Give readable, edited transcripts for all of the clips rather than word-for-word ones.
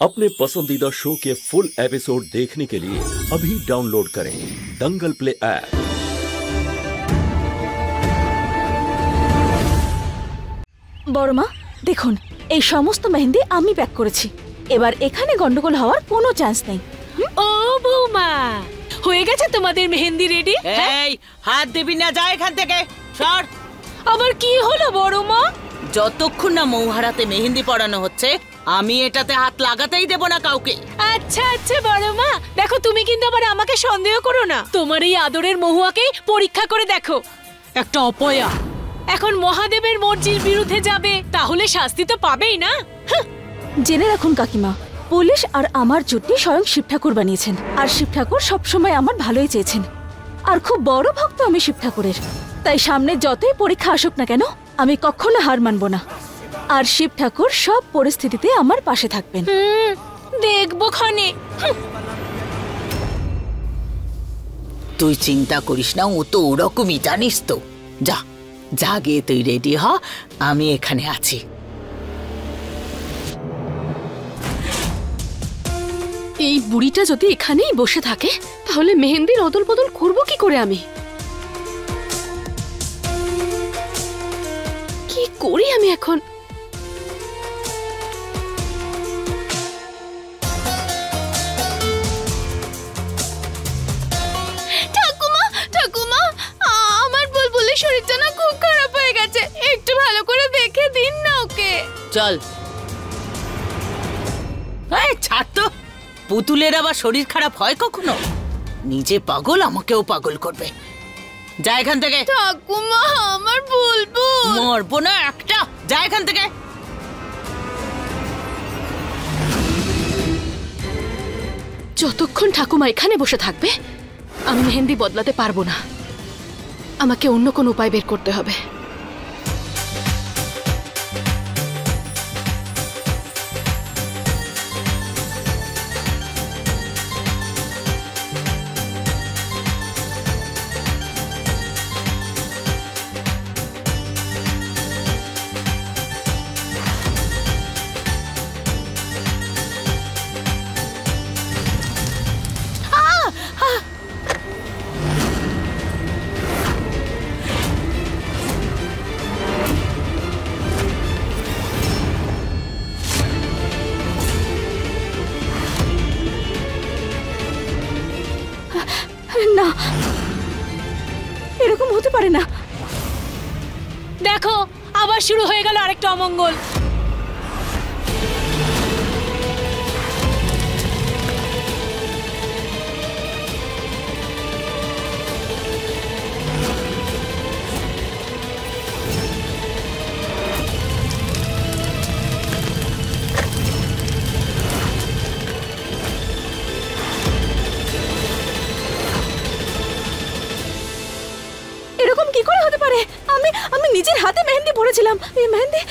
अपने पसंदीदा शो के फुल एपिसोड देखने के लिए अभी डाउनलोड करें दंगल प्ले ऐप। বড়মা দেখুন, এই সমস্ত মেহেন্দি আমি প্যাক করেছি। এবার এখানে গন্ডগোল হওয়ার কোনো চান্স নেই। ও বৌমা, হয়ে গেছে তোমাদের মেহেন্দি রেডি? এই হাত দিবি না, যা এখান থেকে, সর। আবার কি হলো বড়মা? যতক্ষণ না মৌহারাতে মেহেন্দি পড়ানো হচ্ছে আমি এটাতে হাত লাগাতেই দেব না কাউকে। আচ্ছা আচ্ছা বড়মা, দেখো তুমি কিন্তু আবার আমাকে সন্দেহ করো না। তোমার এই আদরের মহুয়াকে পরীক্ষা করে দেখো, একটা অপয়া এখন মহাদেবের মর্জির বিরুদ্ধে যাবে, তাহলে শাস্তি তো পাবেই না। জেনে রাখুন কাকিমা, পুলিশ আর আমার জুটি স্বয়ং শিব ঠাকুর বানিয়েছেন, আর শিব ঠাকুর সবসময় আমার ভালোই চেয়েছেন, আর খুব বড় ভক্ত আমি শিব ঠাকুরের। তাই সামনে যতই পরীক্ষা আসুক না কেন, আমি কখনো হার মানব না, আর শিব ঠাকুর সব পরিস্থিতিতে আমার পাশে থাকবেন। দেখবো ক্ষণে। তুই চিন্তা করিস না, ও তো ওরকমই, জানিস তো। যা যা গিয়ে তুই রেডি হ, আমি এখানে আছি। এই বুড়িটা যদি এখানেই বসে থাকে তাহলে মেহেন্দির অদল বদল করবো কি করে? আমি কি করি আমি এখন? ঠাকুমা ঠাকুমা, আমার বুলবুলের শরীরটা না খুব খারাপ হয়ে গেছে, একটু ভালো করে দেখে দিন না ওকে। চল। ছাড় তো, পুতুলের আবার শরীর খারাপ হয় কখনো? নিজে পাগল, আমাকেও পাগল করবে। যা এখান থেকে। ঠাকুমা, আমার বুলবুল। মরবো না একটা, যা এখান থেকে। যতক্ষণ ঠাকুমা এখানে বসে থাকবে আমি মেহেন্দি বদলাতে পারবো না, আমাকে অন্য কোন উপায় বের করতে হবে। না, এরকম হতে পারে না। দেখো আবার শুরু হয়ে গেল আরেকটা অমঙ্গল। এরকম কি করে হতে পারে? আমি নিজের হাতে মেহেন্দি পরেছিলাম। এই মেহেন্দি,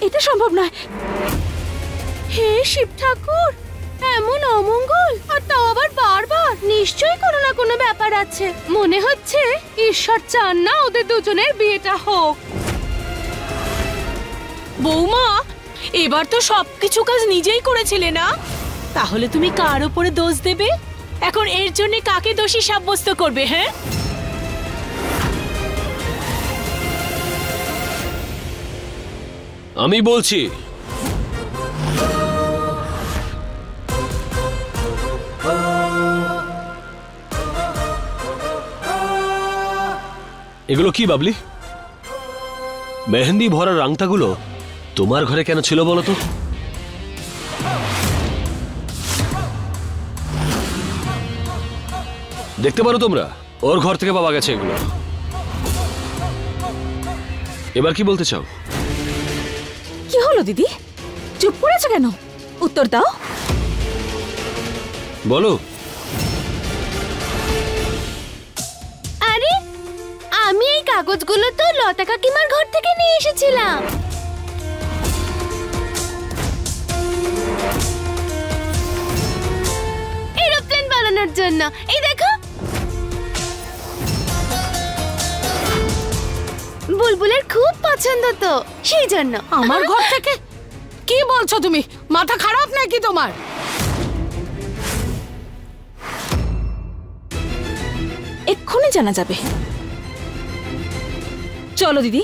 এটা সম্ভব নয়। হে শিব ঠাকুর, এমন অমঙ্গল, আর তাও আবার বারবার। নিশ্চয়ই কোনো না কোনো ব্যাপার আছে। মনে হচ্ছে ঈশ্বর চান না ওদের দুজনের বিয়েটা হোক। বৌমা, এবার তো সবকিছু কাজ নিজেই করেছিলে না, তাহলে তুমি কার উপরে দোষ দেবে? এখন এর জন্য কাকে দোষী সাব্যস্ত করবে? হ্যাঁ, আমি বলছি, এগুলো কি বাবলি? মেহেন্দি ভরা রাংতাগুলো তোমার ঘরে কেন ছিল বলো তো? দেখতে পারো তোমরা, ওর ঘর থেকে পাওয়া গেছে এগুলো। এবার কি বলতে চাও? কি হলো দিদি, চুপ করেছো কেন? উত্তর দাও। বলো। আরে, আমি এই কাগজগুলো তো লতা কাকিমার ঘর থেকে নিয়ে এসেছিলাম। এরোপ্লেন বানানোর জন্য। এই দেখো, বুলবুলের খুব পছন্দ তো, সেই জন্য। আমার ঘর থেকে? কি বলছো তুমি? মাথা খারাপ নাকি তোমার? এক্ষুনি জানা যাবে। চলো দিদি।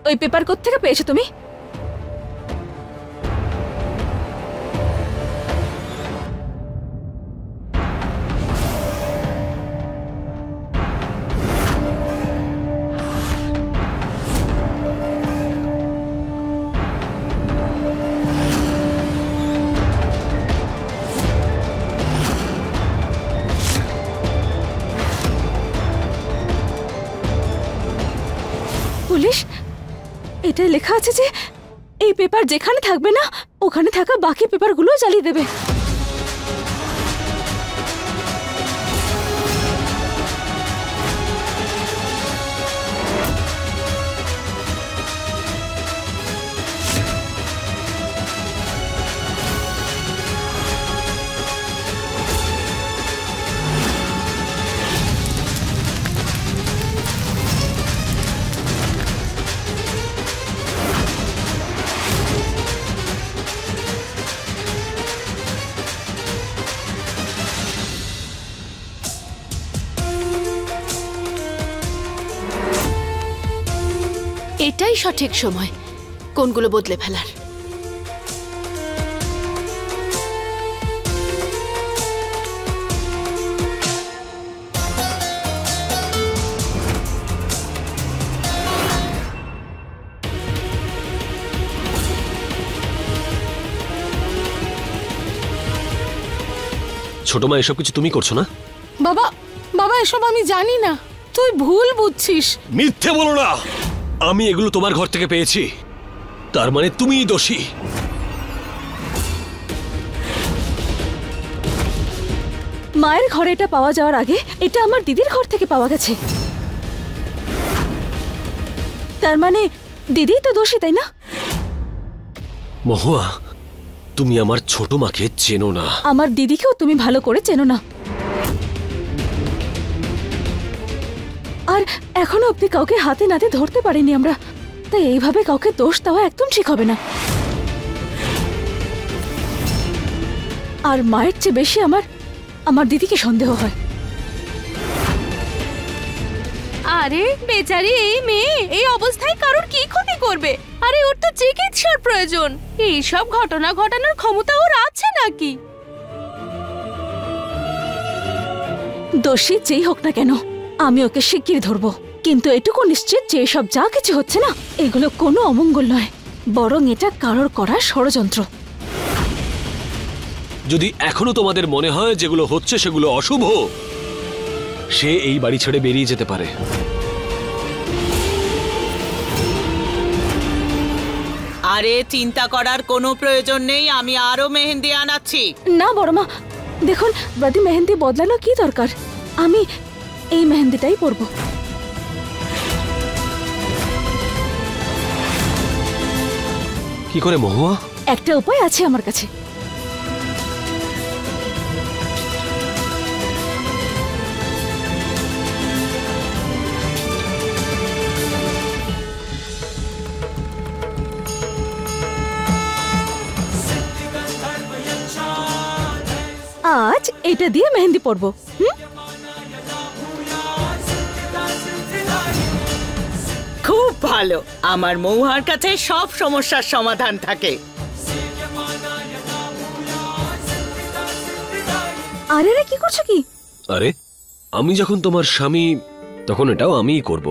ওই পেপার কোত্থেকে পেয়েছো তুমি? পুলিশ, এটাই লেখা আছে যে এই পেপার যেখানে থাকবে না ওখানে থাকা বাকি পেপারগুলো জ্বালিয়ে দেবে। এটাই সঠিক সময় কোনগুলো বদলে ফেলার। ছোট মা, এসব কিছু তুমি করছো না? বাবা, বাবা এসব আমি জানি না, তুই ভুল বুঝছিস। মিথ্যে বলো না। আমি এগুলো তোমার ঘর থেকে পেয়েছি, তার মানে তুমিই দোষী। মায়ের ঘরে এটা পাওয়া যাওয়ার আগে এটা আমার দিদির ঘর থেকে পাওয়া গেছে। তার মানে দিদি তো দোষী, তাই না? মহুয়া, তুমি আমার ছোট মাকে চেনো না। আমার দিদিকেও তুমি ভালো করে চেনো না। আর এখনো অব্দি কাউকে হাতে নাতে ধরতে পারিনি আমরা, তাই এইভাবে কাউকে দোষ দেওয়া একদম ঠিক হবে না। আর মায়ের চেয়ে বেশি আমার দিদিকে সন্দেহ হয়। আরে বেচারি এই মেয়ে এই অবস্থায় কারোর কি ক্ষতি করবে? আরে ওর তো চিকিৎসার প্রয়োজন। এই সব ঘটনা ঘটানোর ক্ষমতা ওর আছে নাকি? দোষী যেই হোক না কেন আমি ওকে শিগগিরই ধরবো, কিন্তু এটুকু নিশ্চিত যে এসব যা কিছু হচ্ছে না এগুলো কোনো অমঙ্গল নয়, বরং এটা কারোর করা ষড়যন্ত্র। যদি এখনো তোমাদের মনে হয় যেগুলো হচ্ছে সেগুলো অশুভ, সে এই বাড়ি ছেড়ে বেরিয়ে যেতে পারে। আরে চিন্তা করার কোনো প্রয়োজন নেই, আমি আরো মেহেন্দি আনাচ্ছি। না বড়মা, দেখুন বাদি মেহেন্দি বদলানো কি দরকার, আমি এই মেহেন্দিটাই পরবো। কি করে মহুয়া? একটা উপায় আছে আমার কাছে। আজ এটা দিয়ে মেহেন্দি পরবো। খুব ভালো, আমার মহুয়ার কাছে সব সমস্যার সমাধান থাকে। আরে রে কি করছো কি? আরে আমি যখন তোমার স্বামী তখন এটাও আমিই করব।